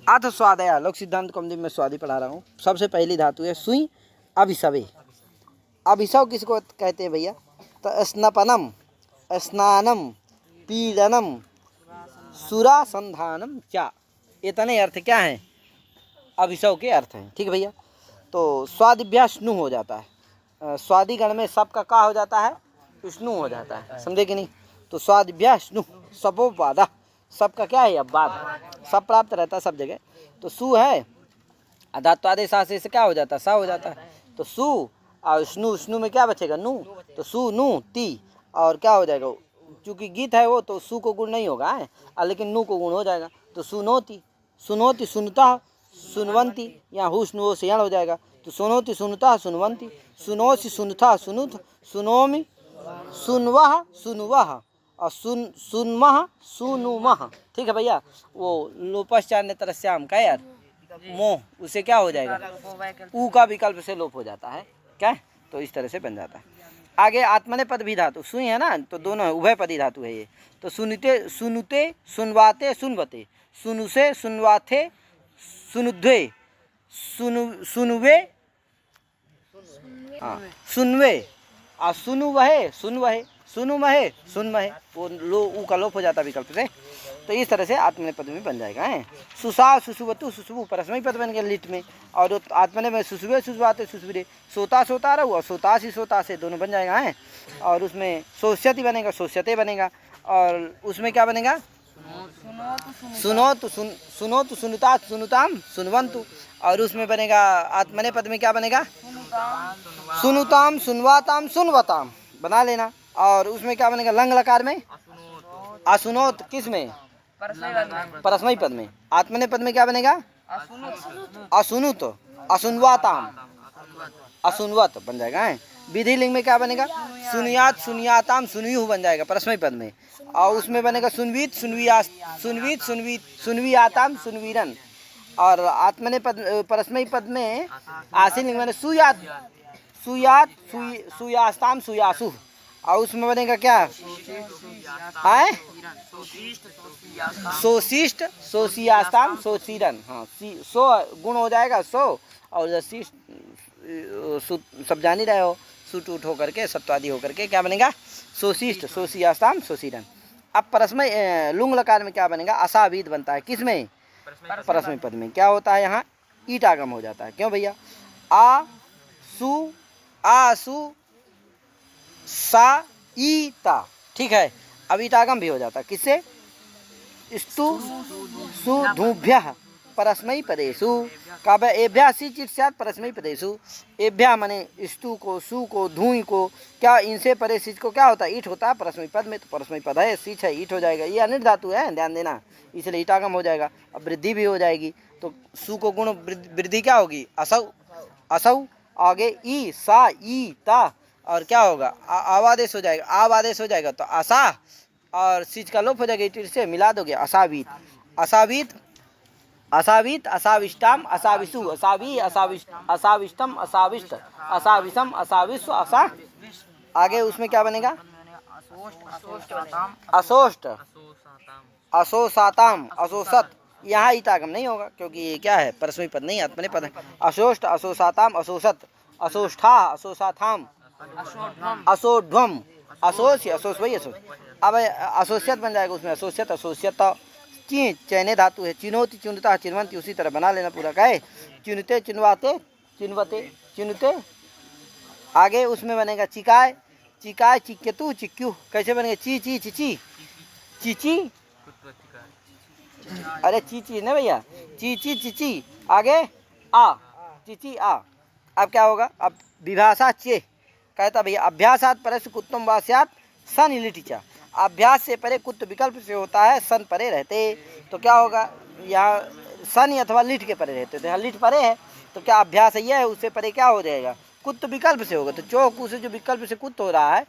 अथ स्वादया लोक सिद्धांत कौमुदी में स्वादी पढ़ा रहा हूँ। सबसे पहली धातु है सुई अभिसवे। अभिसव किसको कहते हैं भैया? तो स्नपनम, स्नानम, पीडनम, सुरासंधानम चा, इतने अर्थ क्या है अभिसव के अर्थ हैं। ठीक है भैया। तो स्वादिभ्यास नु हो जाता है, स्वादी गण में सबका का हो जाता है, स्नु हो जाता है, समझे कि नहीं? तो स्वादिभ्यास नु सबोपादा, सबका क्या है अपवाद, सब प्राप्त रहता है सब जगह। तो सु है धात्वादेश से क्या हो जाता है, सा हो जाता है। तो सु और स्नु, स्नु में क्या बचेगा नु, तो सु नु ती, और क्या हो जाएगा, चूंकि गीत है वो तो सु को गुण नहीं होगा है, लेकिन नु को गुण हो जाएगा। तो सुनोती, सुनोती सुनता, सुनवंती, यहाँ हुस नुओ से यण हो जाएगा। तो सुनोती सुनता सुनवंती, सुनोसी सुनता सुनुत, सुनोमी सुनवह सुनवह, और सुनमह सुनुमह। ठीक है भैया। वो लोपश्चान्य तरस्याम का यार मोह, उसे क्या हो जाएगा, ऊ का विकल्प से लोप हो जाता है क्या, तो इस तरह से बन जाता है। आगे आत्मने पद भी धातु सुई है ना, तो दोनों है, उभय पदी धातु है ये। तो सुनते सुनुते सुनवाते सुनवते, सुनुसे सुनवाथे सुनुध्वे, सुनुवे हाँ सुनवे, और सुनुवहे सुनवहे, सुनुमहे सुनमहे, वो लो ऊ का लोप हो जाता विकल्प से। तो इस तरह से आत्मने पद में बन जाएगा है। सुसा सुसुवतु सुसुवु परस्मयी पद बन गया लिट में, और आत्मने में सुसुवे सुसुवाते सुसुविरे, सोता सोता रहा सोतासी सोता से दोनों बन जाएगा है। और उसमें सोष्यति बनेगा, सोष्यते बनेगा, और उसमें क्या बनेगा, सुनो तो सुनुता सुनुताम सुनवंतु, और उसमें बनेगा आत्मने पद में क्या बनेगा, सुनुताम सुनवाताम सुनवताम बना लेना। और उसमें क्या बनेगा लंग लकार में असुनोत, किस में परस्मयी पद में। आत्मने पद में क्या बनेगा असुनुत, असुनवाताम असुनवत बन जाएगा है। विधि लिंग में क्या बनेगा सुनियात सुनियाताम सुनियु बन जाएगा परस्मयी पद में। और उसमें बनेगा सुनवीत सुनवीत सुनवियाताम सुनवीरन। और आत्मने पद परस्मयी पद में आसीन लिंग में सुयात सुयात सुयास्ताम सुयासु, और उसमें बनेगा क्या है सोशिष्ट सोशियास्ताम सोशीरन। हाँ सो गुण हो जाएगा सो, और शिष्ट सब जान ही रहे हो, सुट उठ होकर के सत्वादी होकर के क्या बनेगा सोशिष्ट सोशियास्ताम सोशीरन। अब परस्मय लुंग लकार में क्या बनेगा असावीत बनता है, किसमें परस्मय पद में। क्या होता है यहाँ ईट आगम हो जाता है, क्यों भैया आ सु सा ईता। ठीक है। अब ईटागम भी हो जाता है किससे, स्तु सु धूभ्य परस्मयी पदेषु, काव्य एभ्या सी चित स्यात् परस्मयी पदेषु। एभ्या माने स्तु को, सु को, धूई को, क्या इनसे परे सिच को क्या होता है ईट होता है परस्मयी पद में। तो परस्मयी पद है सिच है ईट हो जाएगा, ये अनिट धातु है ध्यान देना, इसलिए ईटागम हो जाएगा। अब वृद्धि भी हो जाएगी, तो सु को गुण वृद्धि क्या होगी असौ असौ, आगे ई सा ई ता, और क्या होगा आवादेश हो जाएगा, आवादेश हो जाएगा तो आशा, और सिच का लोप हो जाएगा ईट से मिला दोगे असावीत असावीत असावीत असाविष्टाम असाविषु असावी असाविष्टम असाविष्ट असाविषम असाविश्व असा। आगे उसमें क्या बनेगा असोष्ट असोसाताम असोसत। यहाँ ईटागम नहीं होगा क्योंकि ये क्या है परस्मयी पद नहीं आत्मने पद है। अशोष्ट असोसाताम असोसत असोष्ठा असोसाथाम असोध्वम असोस्य असोस वही असोस। अब असोसियत बन जाएगा उसमें असोसियत असोसियत। ची चैने धातु है, चिन्होति चिन्हता चिन्वंती, उसी तरह बना लेना पूरा का है। चिन्हते चिन्वाते चिन्वते चिन्हते। आगे उसमें बनेगा चिकाय चिकाय चिक्यतु चिक्यू। कैसे बनेगा ची ची चिची चिची, अरे ची ची ना भैया ची ची चिची। आगे आ चिची आ। अब क्या होगा अब विभाषा चे कहता भैया अभ्यासात परस कुत्तम वास्यात सन इलिटिचा। अभ्यास से परे कुत्त विकल्प से होता है सन परे रहते, तो क्या होगा यहाँ सन अथवा लिट के परे रहते, तो यहाँ लिट परे है तो क्या अभ्यास यह है उससे परे क्या हो जाएगा कुत्त विकल्प से होगा। तो चौक से जो विकल्प से कुत्त हो रहा है,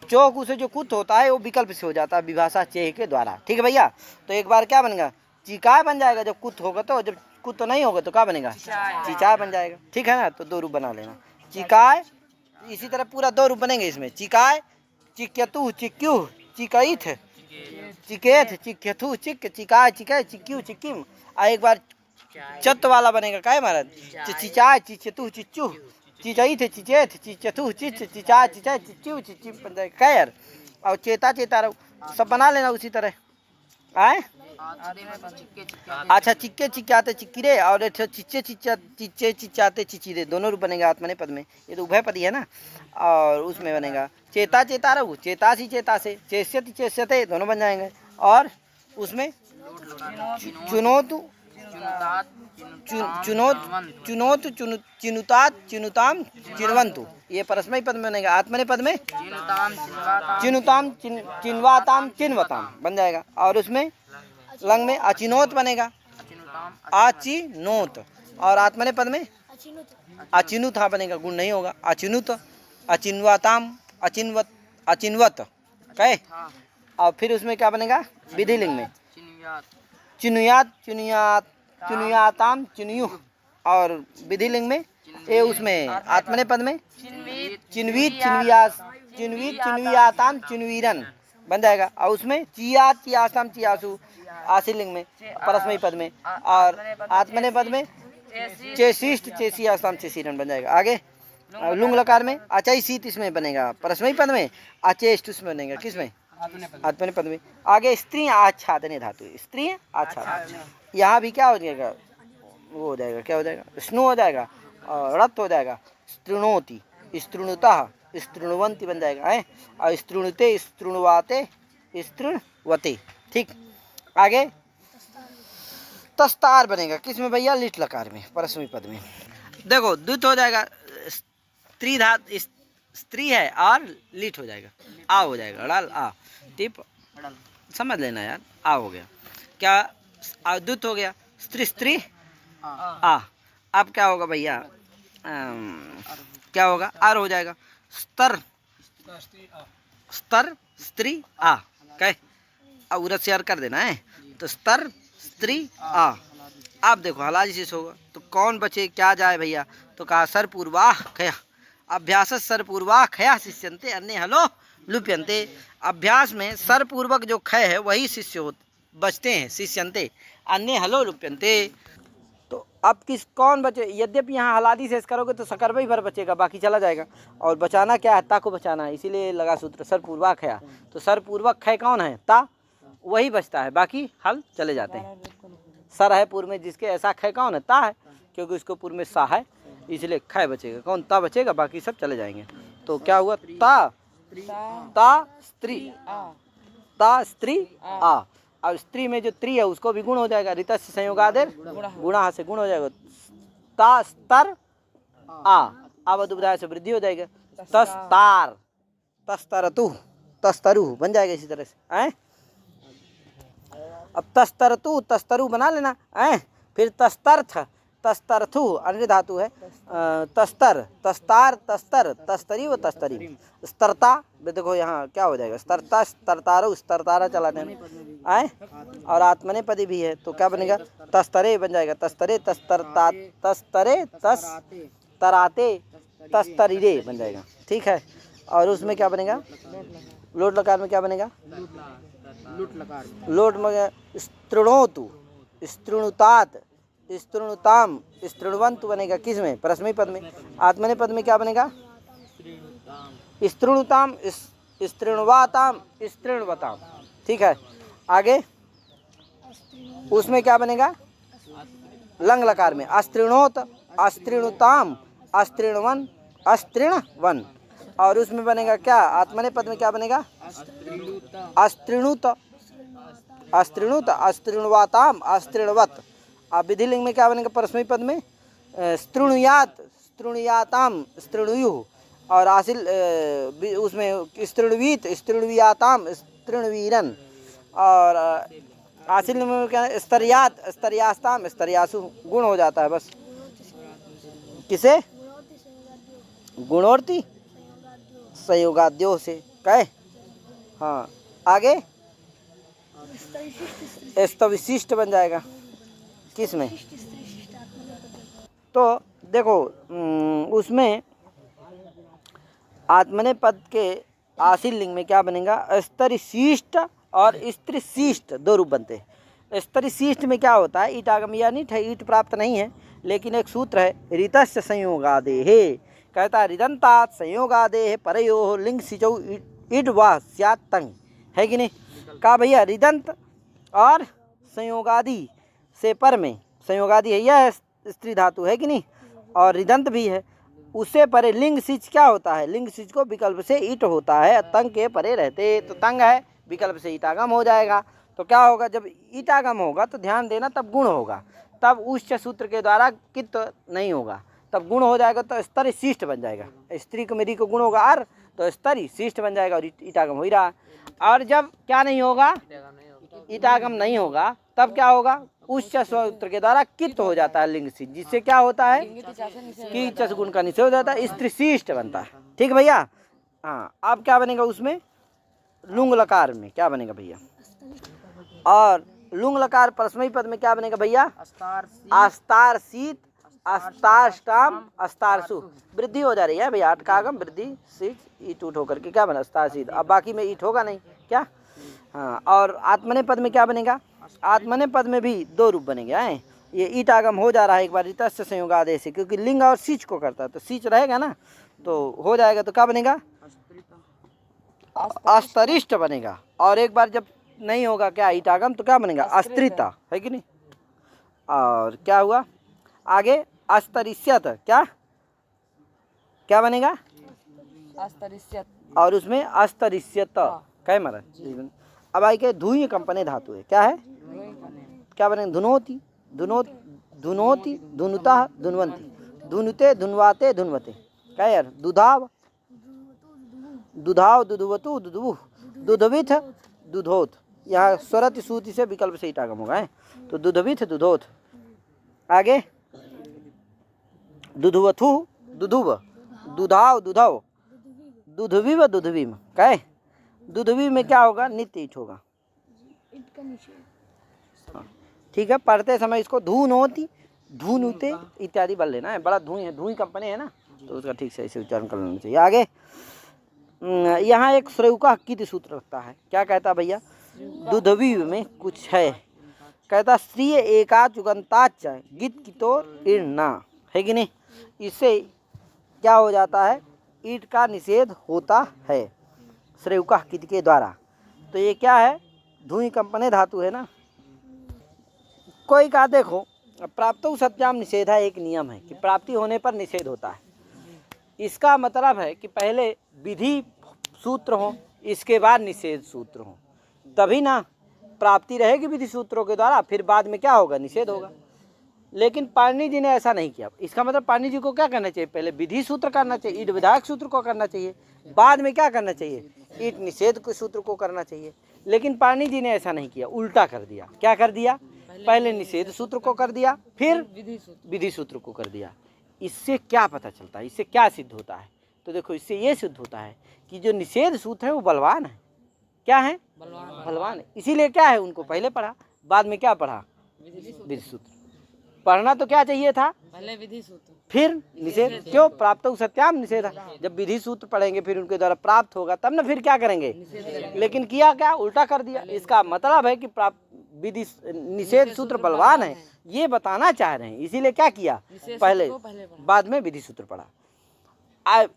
चौक से जो कुत्त होता है वो विकल्प से हो जाता है विभाषा चेह के द्वारा। ठीक है भैया। तो एक बार क्या बनेगा चिकाय बन जाएगा जब कुत्त होगा, तो जब कुत्त नहीं होगा तो क्या बनेगा चिचाय बन जाएगा। ठीक है ना। तो दो रूप बना लेना चिकाय, इसी तरह पूरा दो रूप बनेंगे इसमें चिकाय चिक्यतु चिक्यू चिकईथ चिकेथ, चिक्यथु, चिक, चिकाय, चिकै, चिक्यू, चिक्किम। एक बार चत वाला बनेगा, काय महाराज, चिचाय, चिचतु, चिच्चू, चिचई थे, चिचेथ, चिचथु, चिच, चिचा, चिचा, चिच्चू, चिच्ची बन जाएगा, काय यार। और चेता चेता रहो, सब बना लेना उसी तरह। आए अच्छा, चिक्के चिक्काते चिक्किरे, और चिच्चे चिच्चा चिच्चे चिच्चाते चिचिरे, दोनों रूप बनेगा आत्मने पद में। ये तो उभय पदी है ना। और उसमें बनेगा चेता चेता रहू, चेतासी चेता से, चेष्यति चेष्यते, दोनों बन जाएंगे। और उसमें चुनोतु चुनोत चुनोत चिनुतात चिनुताम चिनवंतु, ये परस्मय पद में बनेगा। आत्मने पद में चिनुताम चिनवाताम चिनवताम बन जाएगा। और उसमें लंग में अचिनोत बनेगा, अचिनोत। और आत्मने पद में अचिनुत हाँ बनेगा, गुण नहीं होगा, अचिनुत, अचिनवाताम, अचिनवत, अचिनवत, कहे। और फिर उसमें क्या बनेगा, विधि लिंग में चिनुयात, चिनुयात, चिनुयाताम, चिनुयु। और विधि लिंग में ये उसमें आत्मने पद में चिन्वीत, चिन्वियास, चिन्वीत, चिन्वियाताम, चिन्वीरन बन जाएगा। और उसमें चियात, चियासाम, चियासु आशील लिंग में परस्मयी पद में। और आत्मने पद में चेशिष्ट, चेसियासाम, चेसीरन बन जाएगा। आगे लुंग लकार में अचैसीत, इसमें बनेगा परस्मयी पद में। अचेष्ट उसमें बनेगा, किसमें, आत्मने पद में। आगे स्त्री आच्छादने धातु, स्त्री आच्छादन, यहाँ भी क्या हो जाएगा, वो हो जाएगा, क्या हो जाएगा, स्नु हो जाएगा और रत हो जाएगा। स्तृणोति, स्तृणुतः, स्तृणवंती बन जाएगा है। और स्तृणुते, स्तृणवाते, स्तृणवते। ठीक, आगे तस्तार बनेगा, किसमें भैया, लिट लकार में, परस्मयी पद में। देखो द्वित हो जाएगा, स्त्री धात स्त्री है और लिट हो जाएगा, आ हो जाएगा, डाल आ, टिप समझ लेना यार, आ हो गया, क्या द्वित हो गया, स्त्री स्त्री आ। अब क्या होगा भैया, क्या होगा, आर हो जाएगा, स्तर स्तर स्त्री आ, कहे उरत से आर कर देना है, तो स्तर स्त्री आ। अब देखो हलाजी से होगा तो कौन बचे, क्या जाए भैया, तो कहा सर पूर्वाह खया, अभ्यास सर पूर्वाह खया शिष्यंते अन्य हलो लुप्यंते। अभ्यास में सर पूर्वक जो खय है वही शिष्य बचते हैं, शिष्यंते अन्य हलो लुप्यंते। तो अब किस कौन बचे, यद्यपि यहाँ हलादी से करोगे तो सकर्व ही भर बचेगा, बाकी चला जाएगा। और बचाना क्या है, ता को बचाना है, इसीलिए लगा सूत्र सर पूर्वक खया। तो सर पूर्वक खय कौन है, ता, वही बचता है, बाकी हल चले जाते हैं। सर है पूर्व में जिसके, ऐसा खय कौन है, ता है, क्योंकि उसको पूर्व में सा है, इसलिए खय बचेगा, कौन, ता बचेगा, बाकी सब चले जाएंगे। तो क्या हुआ, ता ता स्त्री, ता स्त्री आ। अब स्त्री में जो त्री है उसको भी गुण हो जाएगा, ऋतस्य संयोगादेर गुणा से गुण हो जाएगा, ता स्तर आ। अब दुबधाय से वृद्धि हो जाएगा, तस्तार, तस्तरतु, तस्तरु बन जाएगा इसी तरह से हैं। अब तस्तरतु तस्तरु बना लेना हैं। फिर तस्तर्थ, तस्तर्थु अन्य धातु है, तस्तर, तस्तार, तस्तर, तस्तरी व तस्तरी, स्तरता। देखो यहाँ क्या हो जाएगा, स्तरता, स्तरतारो, स्तरतारा चला देना आए। और आत्मने पदी भी है तो क्या बनेगा, तस्तरे बन जाएगा, तस्तरे, तस्तरता, तस्तरे, तस तराते, तस्तरीरे बन जाएगा। ठीक है, और उसमें क्या बनेगा, लोट लकार में क्या बनेगा, लोट में स्तृणोतु, स्तृणुतात, स्तृणुताम, स्तृणवंतु बनेगा, किसमें, परस्मयी पद में। आत्मने पद में क्या बनेगा, स्तृणुताम, स्तृणवाताम, स्तृणवताम। ठीक है, आगे उसमें क्या बनेगा, लंग लकार में अस्तृणोत, अस्तृणुताम, अस्तृणवन, अस्तृणवन। और उसमें बनेगा क्या, आत्मने पद में क्या बनेगा, अस्तृणुत, अस्तृणुत, अस्तृणवाताम, अस्तृणवत। अब विधि लिंग में क्या बनेगा, परस्मयी पद में स्तृणुयात, स्तृणुयाताम, स्तृणुयु। और आसिल उसमें स्तृणवीत, स्तृणवियाताम, स्तृणवीरन। और आसिल में क्या, स्तरियात, स्तरियास्ताम, स्तरियासु। गुण हो जाता है बस, किसे, गुणोर्ती संयोगाद्यो से, कहे। हाँ, आगे स्तविशिष्ट बन जाएगा, किसमें, तो देखो उसमें आत्मने पद के आशील लिंग में क्या बनेगा, स्तरिशिष्ट और स्त्री शिष्ट 2 रूप बनते हैं। स्त्री शिष्ट में क्या होता है, ईट आगम या नहीं, ईट प्राप्त नहीं है, लेकिन एक सूत्र है ऋतस्य संयोगादेः, कहता है ऋदंतात संयोगादेः परयोः लिंग सिचौ इड वा स्यात् तंग, है कि नहीं। कहा भैया ऋदंत और संयोगादि से पर में, संयोगादि है यह स्त्री धातु, है कि नहीं, और ऋदंत भी है, उससे परे लिंग सिच क्या होता है, लिंग सिच को विकल्प से ईट होता है, तंग के परे रहते, तो तंग है विकल्प से ईटागम हो जाएगा। तो क्या होगा, जब ईटागम होगा तो ध्यान देना तब गुण होगा, तब उच्च सूत्र के द्वारा कित नहीं होगा, तब गुण हो जाएगा तो स्तरी शिष्ट बन जाएगा। स्त्री को मेरी को गुण होगा आर, तो स्तरी शिष्ट बन जाएगा और ईटागम हो ही रहा। और जब क्या नहीं होगा, ईटागम नहीं होगा, तब क्या होगा, उच्च सूत्र के द्वारा कित हो जाता है लिंग सिच, जिससे क्या होता है कि चस गुण का निषेध हो जाता है, स्त्री शिष्ट बनता है। ठीक है भैया। हाँ, अब क्या बनेगा उसमें, लुंग लकार में क्या बनेगा भैया, और लुंग लकार परस्मयी पद में क्या बनेगा भैया, अस्तार शीत अस्ताष्टाम अस्तारसु, वृद्धि हो जा रही है भैया, अटकागम वृद्धि सिच ईट उठ होकर के क्या बना अस्तार शीत, अब बाकी में ईट होगा नहीं क्या। हाँ, और आत्मने पद में क्या बनेगा, आत्मने पद में भी 2 रूप बनेंगे हैं। ये ईट आगम हो जा रहा है एक बार ऋतस्य संयोगादेः से, क्योंकि लिंग और सिच को करता है, तो सिच रहेगा ना, तो हो जाएगा, तो क्या बनेगा, अस्तरिष्ट बनेगा। और एक बार जब नहीं होगा क्या ईटागम, तो क्या बनेगा, अस्त्रिता, है कि नहीं। और क्या हुआ आगे, अस्तरिष्यत, क्या क्या बनेगा, अस्तरिष्यत, और उसमें अस्तरिष्यत क्या महाराज। अब आई के धुई कंपने धातु है, क्या है, क्या बनेगा, धुनोती धुनोती धुनुता धुनवंती, धुनुते धुनवाते धुनवते, क्या यार, दुधाव दुधाव दुधुवतु दुधुवु दुधविथ दुधोत, यहाँ स्वरत सूति से विकल्प से ईटागम होगा है, तो दुधविथ दुधोत। आगे दुधुवथु दुधुव दुधाव दुधव दुधविव दुधविम, क्या है, दुधवी में क्या होगा, नित्य ईट होगा। ठीक है, पढ़ते समय इसको धूनोती धूनुते इत्यादि बल लेना है, बड़ा धुई है, धुई कंपनी है ना, तो उसका ठीक से इसे उच्चारण कर लेना चाहिए। आगे यहाँ एक श्रेयु का कित सूत्र रखता है, क्या कहता है भैया, दुधवी में कुछ है, कहता श्री एका चुगंताच गित कितो इर्ना, है कि नहीं। इससे क्या हो जाता है, ईट का निषेध होता है श्रेयु का कित के द्वारा। तो ये क्या है, धुई कंपने धातु है ना। कोई कहा देखो प्राप्तो सत्याम निषेध है, एक नियम है कि प्राप्ति होने पर निषेध होता है। इसका मतलब है कि पहले विधि सूत्र हो, इसके बाद निषेध सूत्र हो, तभी ना प्राप्ति रहेगी विधि सूत्रों के द्वारा, फिर बाद में क्या होगा, निषेध होगा। लेकिन पाणिनि जी ने ऐसा नहीं किया। इसका मतलब पाणिनि जी को क्या करना चाहिए, पहले विधि सूत्र करना चाहिए, ईट विधायक सूत्र को करना चाहिए, बाद में क्या करना चाहिए, ईट निषेध के सूत्र को करना चाहिए। लेकिन पाणिनि जी ने ऐसा नहीं किया, उल्टा कर दिया। क्या कर दिया, पहले निषेध सूत्र को कर दिया, फिर विधि सूत्र को कर दिया। इससे क्या पता चलता है, इससे क्या सिद्ध होता है, तो देखो इससे ये सिद्ध होता है कि जो निषेध सूत्र है वो बलवान है। क्या है, बलवान है। इसीलिए क्या है, उनको पहले पढ़ा, बाद में क्या पढ़ा, विधि सूत्र। पढ़ना तो क्या चाहिए था, पहले विधि सूत्र फिर निषेध। क्यों, प्राप्त सत्याम निषेध। जब विधि सूत्र पढ़ेंगे फिर उनके द्वारा प्राप्त होगा, तब ना फिर क्या करेंगे, लेकिन किया क्या, उल्टा कर दिया। इसका मतलब है कि प्राप्त विधि निषेध सूत्र बलवान है, ये बताना चाह रहे हैं। इसीलिए क्या किया, पहले बाद में विधि सूत्र पढ़ा।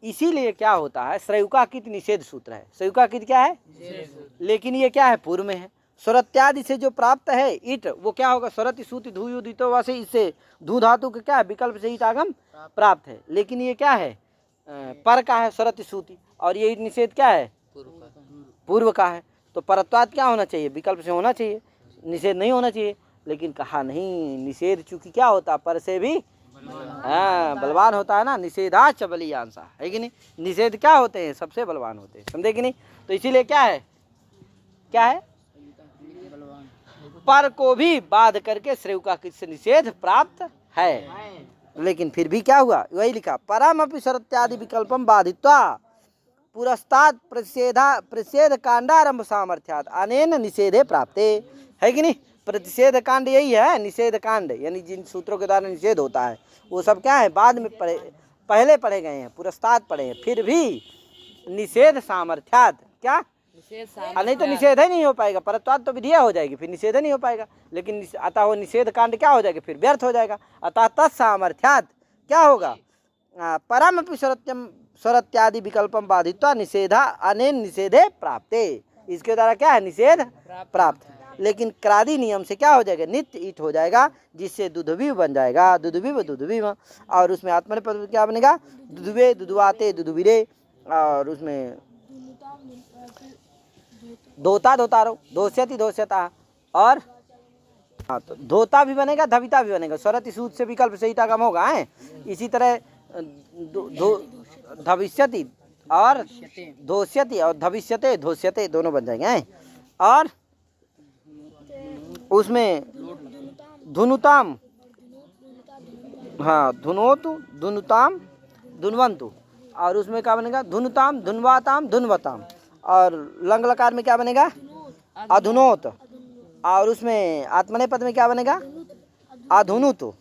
इसीलिए क्या होता है, श्रेयुका कित निषेध सूत्र है। श्रेयुका कित क्या है, लेकिन ये क्या है, पूर्व में है। स्वरत्यादि से जो प्राप्त है ईट, वो क्या होगा, स्वरति सूति धूयु दितो वासे, इससे धू धातु के क्या है, विकल्प से ईट आगम प्राप्त है। लेकिन ये क्या है, पर का है स्वरति सूति, और ये ईट निषेध क्या है, पूर्व का है। तो परत्वात क्या होना चाहिए, विकल्प से होना चाहिए, निषेध नहीं होना चाहिए। लेकिन कहा नहीं, निषेध चूंकि क्या होता, पर से भी हाँ बलवान होता है ना, निषेधाच बलियांसा, है कि नहीं। निषेध क्या होते हैं, सबसे बलवान होते हैं, समझे कि नहीं। तो इसीलिए क्या है, क्या है, पर को भी बाध करके श्रेयु का किससे निषेध प्राप्त है। लेकिन फिर भी क्या हुआ, वही लिखा, परमपि शरत्यादि विकल्पम बाधित्वा पुरस्ताद प्रतिषेध कांडारंभ सामर्थ्यात अनेन निषेधे प्राप्ते, है कि नहीं। प्रतिषेध कांड यही है, निषेध कांड, यानी जिन सूत्रों के द्वारा निषेध होता है वो सब क्या है, बाद में पढ़े, पहले पढ़े गए हैं, पुरस्ताद पढ़े हैं। फिर भी निषेध सामर्थ्यात, क्या नहीं तो निषेध ही नहीं हो पाएगा, परत्वाद तो विधिया हो जाएगी, फिर निषेध नहीं हो पाएगा। लेकिन अतः वो निषेध कांड क्या हो जाएगा, फिर व्यर्थ हो जाएगा। अतः तत्सामर्थ्यात् क्या होगा, परमपि स्वरत्यम स्वरत्यादि विकल्पम बाधित्वा निषेधा अनेन निषेधे प्राप्ते, इसके द्वारा क्या है, निषेध प्राप्त। लेकिन क्रादि नियम से क्या हो जाएगा, नित्य ईट हो जाएगा, जिससे दुधुविव बन जाएगा, दुधुविव दुधुविव। और उसमें आत्मनेपद क्या बनेगा, दुधुवे दुधुवाते दुधुविरे, और उसमें धोता धोतारो, धोष्यति धोष्यता, और हाँ तो धोता भी बनेगा, धविता भी बनेगा, स्वरति सूद से विकल्प से ईटागम होगा है। इसी तरह धविष्यति और धोष्यति और धविष्यते धोष्यते दोनों बन जाएंगे हैं। और उसमें धुनुताम, हाँ धुनोतु धुनुताम धुनवंतु, और उसमें क्या बनेगा, धुनुताम धुनवाताम धुनवताम। और लंग लकार में क्या बनेगा, अधुनोत। और उसमें आत्मनेपद में क्या बनेगा, अधुनुतु।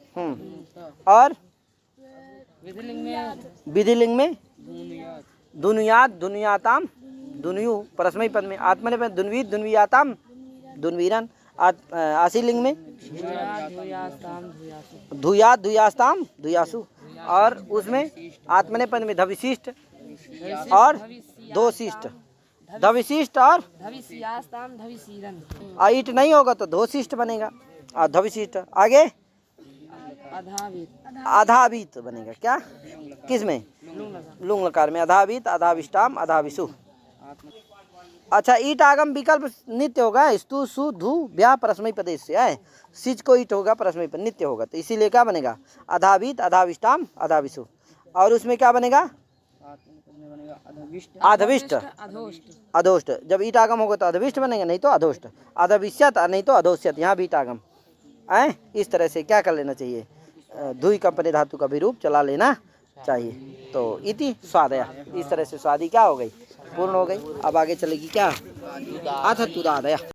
और विधिलिंग में दुनुयात दुनुयाताम दुनुयु, परस्मई पद में आत्मनेपद दुन्वीत दुन्वियाताम दुन्वीरन। आशीलिंग में धुयात धुयास्ताम धुयासु। और उसमें आत्मनेपद में धविशिष्ट और धोशिष्ट, धविशिष्ट और ईट नहीं होगा तो धोशिष्ट बनेगा, और धविशिष्ट आगे अधावीत बनेगा। क्या, किसमें, लुंग लकार में अधावीत अधाविष्टाम अधाविषु। अच्छा, ईट आगम विकल्प नित्य होगा, स्तु सु धु व्या परस्मई पदेश से है, सिच को ईट होगा परस्मई पद नित्य होगा, तो इसीलिए क्या बनेगा, अधावीत अधाविष्टाम अधाविषु। और उसमें क्या बनेगा, अधविष्ट अधोष्ट। जब ईट आगम होगा तो अधविष्ट बनेगा, नहीं तो अधोष्ट, अधविष्यत नहीं तो अधोष्यत, यहाँ भी ईट आगम है। इस तरह से क्या कर लेना चाहिए, धुई कंपनी धातु का भी रूप चला लेना चाहिए। तो इति स्वादया, इस तरह से स्वादी क्या हो गई, पूर्ण हो गई। अब आगे चलेगी क्या, अथ तुदादया।